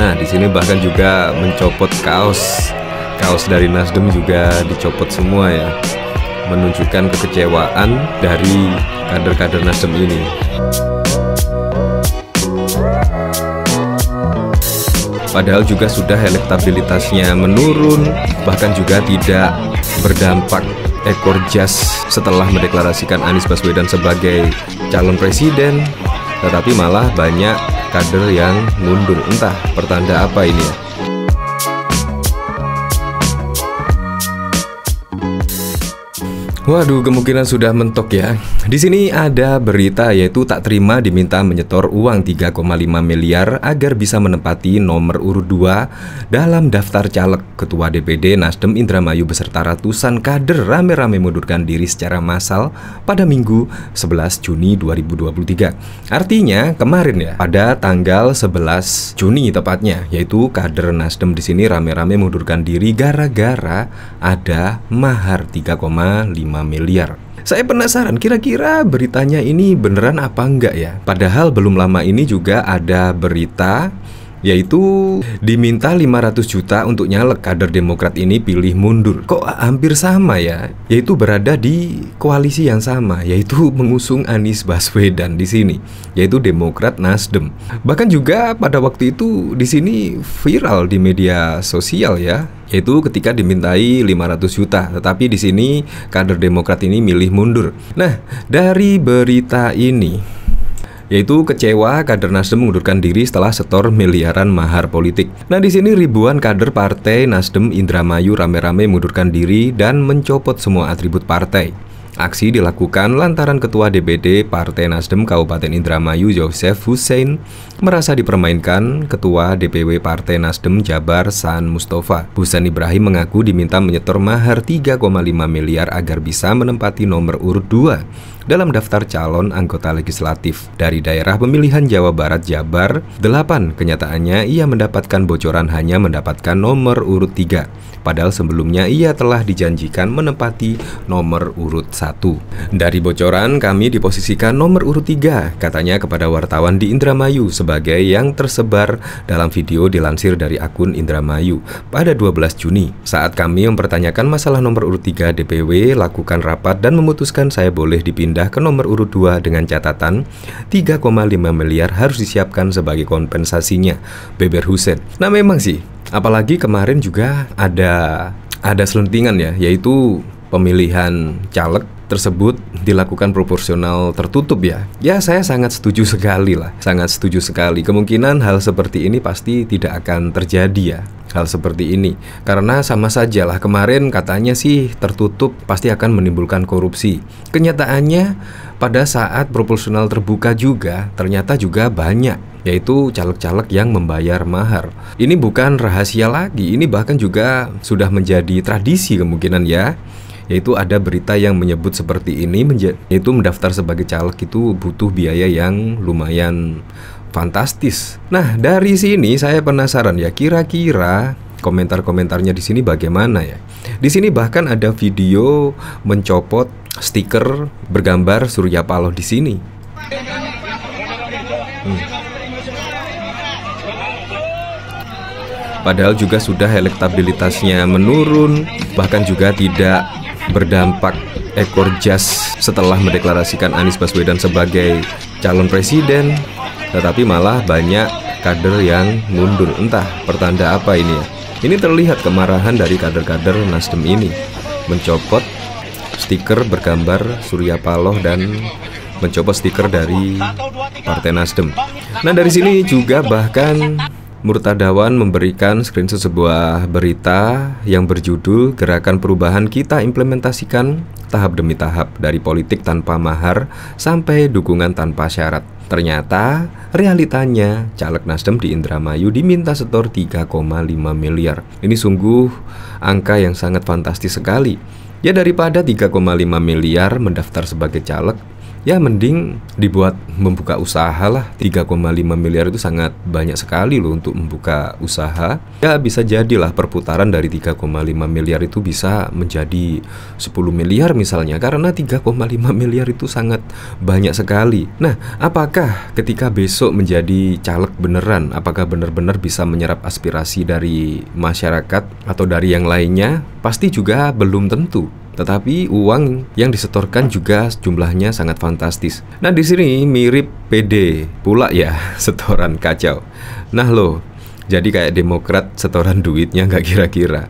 Nah, di sini bahkan juga mencopot kaos dari Nasdem juga dicopot semua ya, menunjukkan kekecewaan dari kader-kader Nasdem ini. Padahal juga sudah elektabilitasnya menurun, bahkan juga tidak berdampak ekor jas setelah mendeklarasikan Anies Baswedan sebagai calon presiden, tetapi malah banyak kader yang mundur. Entah pertanda apa ini ya. Waduh, kemungkinan sudah mentok ya. Di sini ada berita yaitu tak terima diminta menyetor uang 3,5 miliar agar bisa menempati nomor urut 2 dalam daftar caleg. Ketua DPD Nasdem Indramayu beserta ratusan kader rame-rame mundurkan diri secara massal pada Minggu 11 Juni 2023. Artinya kemarin ya, pada tanggal 11 Juni tepatnya, yaitu kader Nasdem di sini rame-rame mundurkan diri gara-gara ada mahar 3,5 miliar. Saya penasaran kira-kira beritanya ini beneran apa enggak ya. Padahal belum lama ini juga ada berita yaitu diminta 500 juta untuk nyalek, kader Demokrat ini pilih mundur. Kok hampir sama ya? Yaitu berada di koalisi yang sama, yaitu mengusung Anies Baswedan di sini, yaitu Demokrat Nasdem. Bahkan juga pada waktu itu di sini viral di media sosial ya, yaitu ketika dimintai 500 juta, tetapi di sini kader Demokrat ini milih mundur. Nah, dari berita ini yaitu kecewa kader Nasdem mengundurkan diri setelah setor miliaran mahar politik. Nah, di sini ribuan kader partai Nasdem Indramayu rame-rame mengundurkan diri dan mencopot semua atribut partai. Aksi dilakukan lantaran Ketua DPD Partai Nasdem Kabupaten Indramayu Joseph Hussein merasa dipermainkan Ketua DPW Partai Nasdem Jabar San Mustafa. Husain Ibrahim mengaku diminta menyetor mahar 3,5 miliar agar bisa menempati nomor urut 2 dalam daftar calon anggota legislatif dari daerah pemilihan Jawa Barat Jabar 8. Kenyataannya ia mendapatkan bocoran hanya mendapatkan nomor urut 3, padahal sebelumnya ia telah dijanjikan menempati nomor urut 1. Dari bocoran kami diposisikan nomor urut 3, katanya kepada wartawan di Indramayu sebagai yang tersebar dalam video dilansir dari akun Indramayu pada 12 Juni. Saat kami mempertanyakan masalah nomor urut 3, DPW lakukan rapat dan memutuskan saya boleh dipindah ke nomor urut 2 dengan catatan 3,5 miliar harus disiapkan sebagai kompensasinya, beber Hussein. Nah, memang sih, apalagi kemarin juga ada selentingan ya, yaitu pemilihan caleg tersebut dilakukan proporsional tertutup ya. Ya, saya sangat setuju sekali lah, sangat setuju sekali. Kemungkinan hal seperti ini pasti tidak akan terjadi ya, hal seperti ini. Karena sama saja lah, kemarin katanya sih tertutup pasti akan menimbulkan korupsi. Kenyataannya pada saat proporsional terbuka juga ternyata juga banyak, yaitu caleg-caleg yang membayar mahar. Ini bukan rahasia lagi, ini bahkan juga sudah menjadi tradisi kemungkinan ya. Yaitu ada berita yang menyebut seperti ini, yaitu mendaftar sebagai caleg itu butuh biaya yang lumayan fantastis. Nah, dari sini saya penasaran ya, kira-kira komentar-komentarnya di sini bagaimana ya. Di sini bahkan ada video mencopot stiker bergambar Surya Paloh di sini. Padahal juga sudah elektabilitasnya menurun, bahkan juga tidak berdampak ekor jas setelah mendeklarasikan Anies Baswedan sebagai calon presiden, tetapi malah banyak kader yang mundur. Entah pertanda apa ini ya. Ini terlihat kemarahan dari kader-kader Nasdem ini, mencopot stiker bergambar Surya Paloh dan mencopot stiker dari Partai Nasdem. Nah, dari sini juga bahkan Murtadawan memberikan screenshot sebuah berita yang berjudul Gerakan Perubahan Kita Implementasikan Tahap Demi Tahap dari Politik Tanpa Mahar Sampai Dukungan Tanpa Syarat. Ternyata realitanya caleg Nasdem di Indramayu diminta setor 3,5 miliar. Ini sungguh angka yang sangat fantastis sekali. Ya, daripada 3,5 miliar mendaftar sebagai caleg, ya mending dibuat membuka usaha lah. 3,5 miliar itu sangat banyak sekali loh untuk membuka usaha. Ya bisa jadilah perputaran dari 3,5 miliar itu bisa menjadi 10 miliar misalnya, karena 3,5 miliar itu sangat banyak sekali. Nah, apakah ketika besok menjadi caleg beneran, apakah benar-benar bisa menyerap aspirasi dari masyarakat atau dari yang lainnya? Pasti juga belum tentu. Tetapi uang yang disetorkan juga jumlahnya sangat fantastis. Nah, di sini mirip PD pula ya, setoran kacau. Nah loh, jadi kayak Demokrat setoran duitnya nggak kira-kira.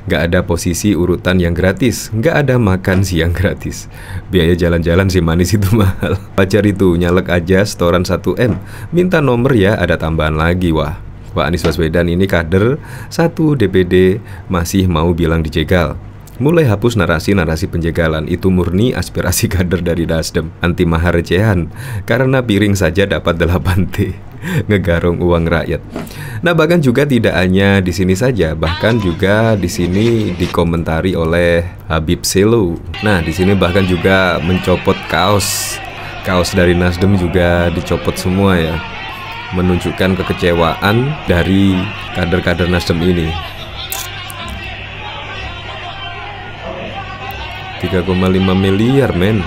Nggak ada posisi urutan yang gratis, nggak ada makan siang gratis. Biaya jalan-jalan si manis itu mahal. Pacar itu nyalek aja setoran 1M, minta nomor ya ada tambahan lagi. Wah, Pak Anies Baswedan ini kader 1 DPD masih mau bilang dijegal. Mulai hapus narasi-narasi penjegalan, itu murni aspirasi kader dari Nasdem. Anti mahar recehan, karena piring saja dapat 8T. Ngegarong uang rakyat. Nah, bahkan juga tidak hanya di sini saja, bahkan juga di sini dikomentari oleh Habib Selo. Nah, di sini bahkan juga mencopot kaos dari Nasdem juga dicopot semua ya, menunjukkan kekecewaan dari kader-kader Nasdem ini. 3,5 miliar men.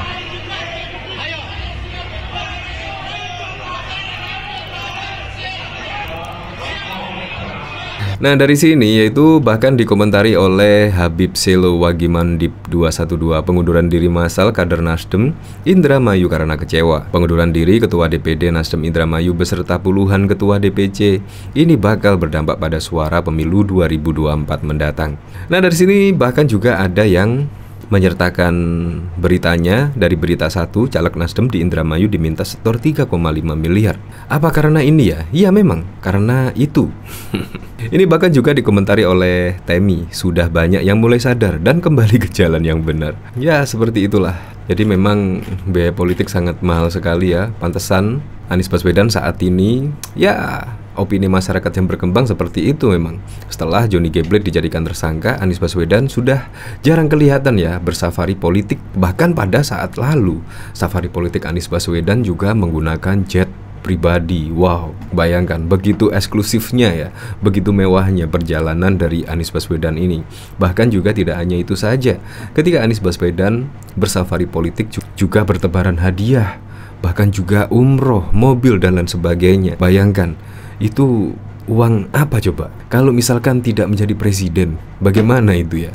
Nah, dari sini yaitu bahkan dikomentari oleh Habib Selo Wagimandip 212, pengunduran diri massal kader Nasdem Indramayu karena kecewa. Pengunduran diri Ketua DPD Nasdem Indramayu beserta puluhan Ketua DPC ini bakal berdampak pada suara pemilu 2024 mendatang. Nah, dari sini bahkan juga ada yang menyertakan beritanya dari Berita 1, caleg Nasdem di Indramayu diminta setor 3,5 miliar. Apa karena ini ya? Iya memang, karena itu. Ini bahkan juga dikomentari oleh Temi, sudah banyak yang mulai sadar dan kembali ke jalan yang benar. Ya, seperti itulah. Jadi memang biaya politik sangat mahal sekali ya. Pantesan Anies Baswedan saat ini ya opini masyarakat yang berkembang seperti itu memang. Setelah Johnny G. Plate dijadikan tersangka, Anies Baswedan sudah jarang kelihatan ya bersafari politik. Bahkan pada saat lalu, safari politik Anies Baswedan juga menggunakan jet pribadi. Wow, bayangkan begitu eksklusifnya ya, begitu mewahnya perjalanan dari Anies Baswedan ini. Bahkan juga tidak hanya itu saja, ketika Anies Baswedan bersafari politik juga bertebaran hadiah, bahkan juga umroh, mobil dan lain sebagainya. Bayangkan, itu uang apa coba? Kalau misalkan tidak menjadi presiden, bagaimana itu ya?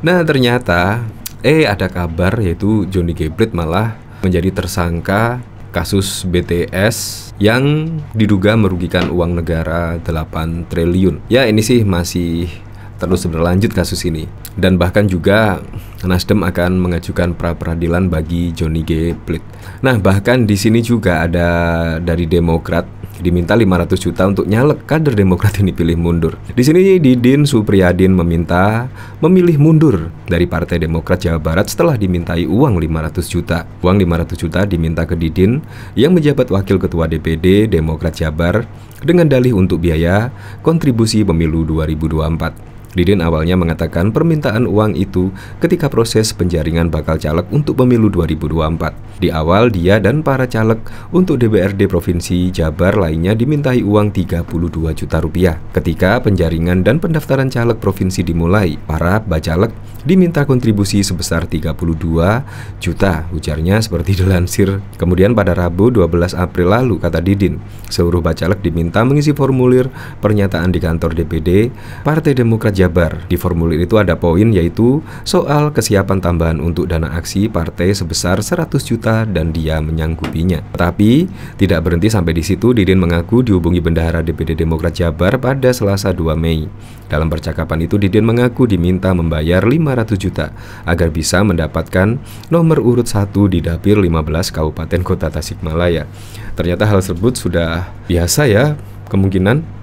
Nah, ternyata ada kabar yaitu Johnny G. Plate malah menjadi tersangka kasus BTS yang diduga merugikan uang negara 8 triliun. Ya, ini sih masih terus berlanjut kasus ini. Dan bahkan juga Nasdem akan mengajukan pra-peradilan bagi Johnny G. Plate. Nah, bahkan di sini juga ada dari Demokrat diminta 500 juta untuk nyalek, kader Demokrat ini pilih mundur. Di sini Didin Supriyadin meminta memilih mundur dari Partai Demokrat Jawa Barat setelah dimintai uang 500 juta. Uang 500 juta diminta ke Didin yang menjabat Wakil Ketua DPD Demokrat Jabar dengan dalih untuk biaya kontribusi pemilu 2024. Didin awalnya mengatakan permintaan uang itu ketika proses penjaringan bakal caleg untuk pemilu 2024. Di awal dia dan para caleg untuk DPRD Provinsi Jabar lainnya dimintai uang 32 juta rupiah. Ketika penjaringan dan pendaftaran caleg provinsi dimulai, para bacaleg diminta kontribusi sebesar 32 juta, ujarnya seperti dilansir. Kemudian pada Rabu 12 April lalu, kata Didin, seluruh bacaleg diminta mengisi formulir pernyataan di kantor DPD Partai Demokrat Jabar. Di formulir itu ada poin yaitu soal kesiapan tambahan untuk dana aksi partai sebesar 100 juta dan dia menyanggupinya. Tapi tidak berhenti sampai di situ. Didin mengaku dihubungi bendahara DPD Demokrat Jabar pada Selasa 2 Mei. Dalam percakapan itu Didin mengaku diminta membayar 500 juta agar bisa mendapatkan nomor urut 1 di Dapil 15 Kabupaten Kota Tasikmalaya. Ternyata hal tersebut sudah biasa ya, kemungkinan